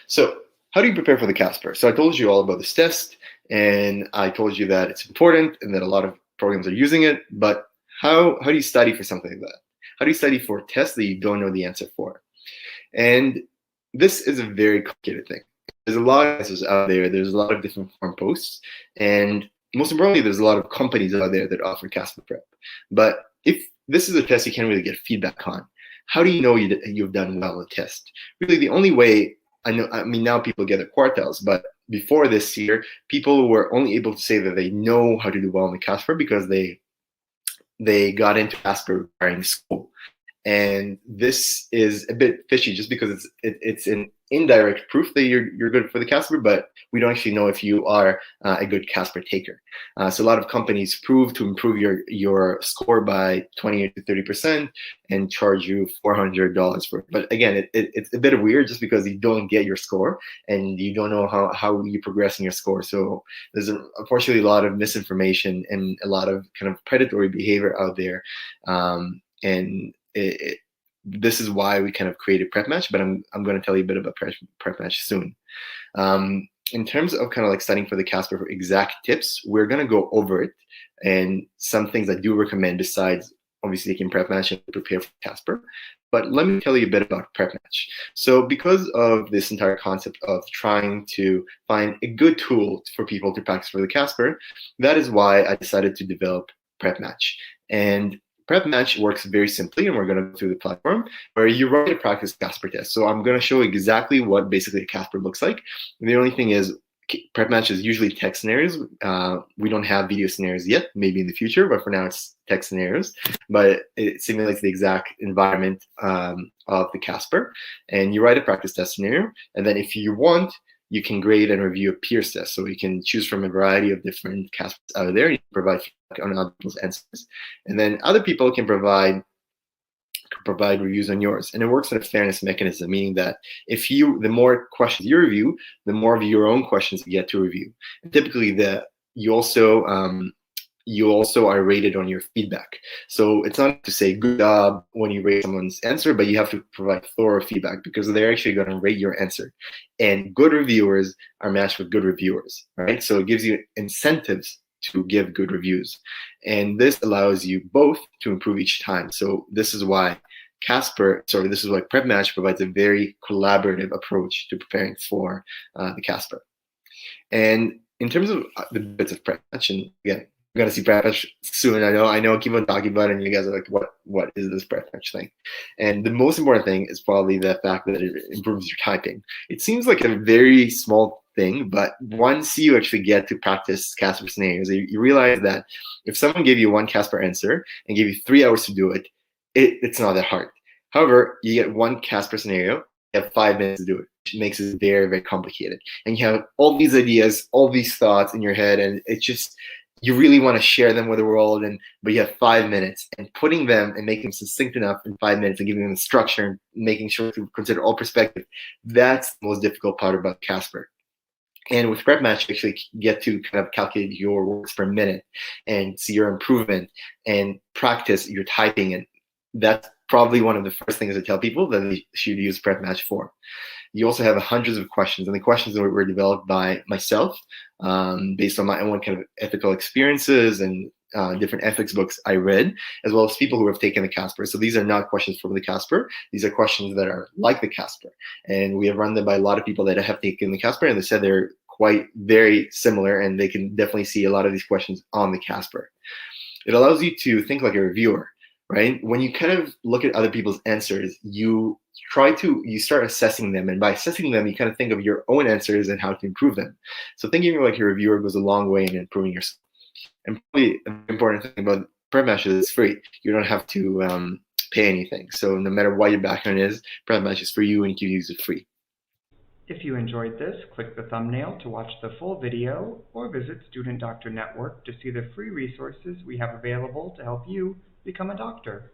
So, how do you prepare for the Casper? So I told you all about this test, and I told you that it's important and that a lot of programs are using it. But how do you study for something like that? How do you study for a test that you don't know the answer for? And this is a very complicated thing. There's a lot of answers out there. There's a lot of different forum posts, and most importantly, there's a lot of companies out there that offer Casper prep. But if this is a test you can't really get feedback on, how do you know you've done well on the test? Really, the only way I mean, now people get their quartiles, but before this year, people were only able to say that they know how to do well in the Casper because they got into Casper during school. And this is a bit fishy just because it's an indirect proof that you're good for the Casper, but we don't actually know if you are a good Casper taker. So a lot of companies prove to improve your score by 20 to 30% and charge you $400 for it. But again, it's a bit weird just because you don't get your score and you don't know how you progress in your score. So there's unfortunately a lot of misinformation and a lot of kind of predatory behavior out there. And this is why we kind of created Prep Match, but I'm going to tell you a bit about Prep Match soon. In terms of kind of like studying for the Casper for exact tips, we're going to go over it and some things I do recommend besides obviously taking Prep Match and prepare for Casper. But let me tell you a bit about Prep Match. So because of this entire concept of trying to find a good tool for people to practice for the Casper, that is why I decided to develop Prep Match. And Prep Match works very simply, and we're going to go through the platform where you write a practice Casper test. So I'm going to show exactly what basically a Casper looks like. And the only thing is, Prep Match is usually text scenarios. We don't have video scenarios yet, maybe in the future, but for now it's text scenarios. But it simulates the exact environment of the Casper. And you write a practice test scenario, and then if you want, you can grade and review a peers test. So you can choose from a variety of different Caspers out there. You can provide feedback on other people's answers. And then other people can provide reviews on yours. And it works on a fairness mechanism, meaning that the more questions you review, the more of your own questions you get to review. And typically you also are rated on your feedback. So it's not to say good job when you rate someone's answer, but you have to provide thorough feedback because they're actually going to rate your answer. And good reviewers are matched with good reviewers, right? So it gives you incentives to give good reviews. And this allows you both to improve each time. So this is why Prep Match provides a very collaborative approach to preparing for the Casper. And in terms of the bits of Prep Match, and again, we're gonna see Prep Match soon. I know I keep on talking about it, and you guys are like, what is this Prep Match thing? And the most important thing is probably the fact that it improves your typing. It seems like a very small thing, but once you actually get to practice Casper scenarios, you realize that if someone gave you one Casper answer and gave you 3 hours to do it, it's not that hard. However, you get one Casper scenario, you have 5 minutes to do it, which makes it very, very complicated. And you have all these ideas, all these thoughts in your head, and it's just, you really want to share them with the world, but you have 5 minutes, and putting them and making them succinct enough in 5 minutes and giving them the structure and making sure to consider all perspective, that's the most difficult part about Casper. And with Prep Match, you actually get to kind of calculate your words per minute and see your improvement and practice your typing. And that's probably one of the first things I tell people that they should use Prep Match for. You also have hundreds of questions, and the questions were developed by myself based on my own kind of ethical experiences and different ethics books I read, as well as people who have taken the Casper. So these are not questions from the Casper. These are questions that are like the Casper. And we have run them by a lot of people that have taken the Casper, and they said they're quite very similar, and they can definitely see a lot of these questions on the Casper. It allows you to think like a reviewer, right? When you kind of look at other people's answers, you start assessing them. And by assessing them, you kind of think of your own answers and how to improve them. So thinking like a reviewer goes a long way in improving your skill. And probably an important thing about Prep Match is it's free. You don't have to pay anything. So no matter what your background is, Prep Match is for you and you can use it free. If you enjoyed this, click the thumbnail to watch the full video or visit Student Doctor Network to see the free resources we have available to help you become a doctor.